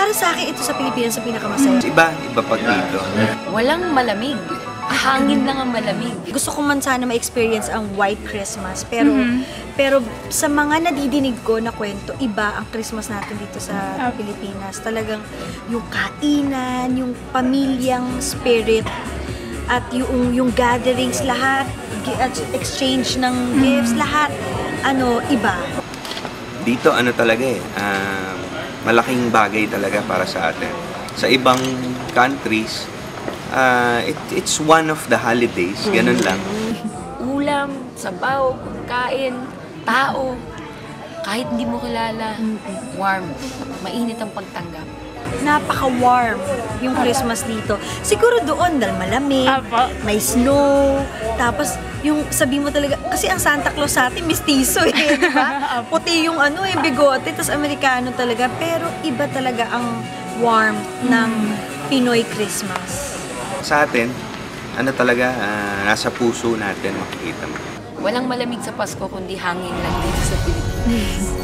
para sa akin, ito sa Pilipinas sa pinakamasaya. Iba pag dito. Walang malamig. Hangin lang ang malamig. Gusto ko man sana ma-experience ang White Christmas, pero sa mga nadidinig ko na kwento, iba ang Christmas natin dito sa Pilipinas. Talagang yung kainan, yung pamilyang spirit, at yung gatherings, lahat, exchange ng gifts, lahat, iba. Dito talaga malaking bagay talaga para sa atin. Sa ibang countries, it's one of the holidays, ganun lang. Ulam, sabaw, pagkain, tao, kahit hindi mo kilala, warm, mainit ang pagtanggap. Napaka-warm yung Christmas dito. Siguro doon, dahil malamig, may snow, tapos yung sabi mo talaga, kasi ang Santa Claus sa atin, mistiso di ba? Puti yung bigote, tapos Amerikano talaga, pero iba talaga ang warmth ng Pinoy Christmas. Sa atin, talaga, nasa puso natin makikita mo. Walang malamig sa Pasko kundi hangin lang dito sa Pilipinas.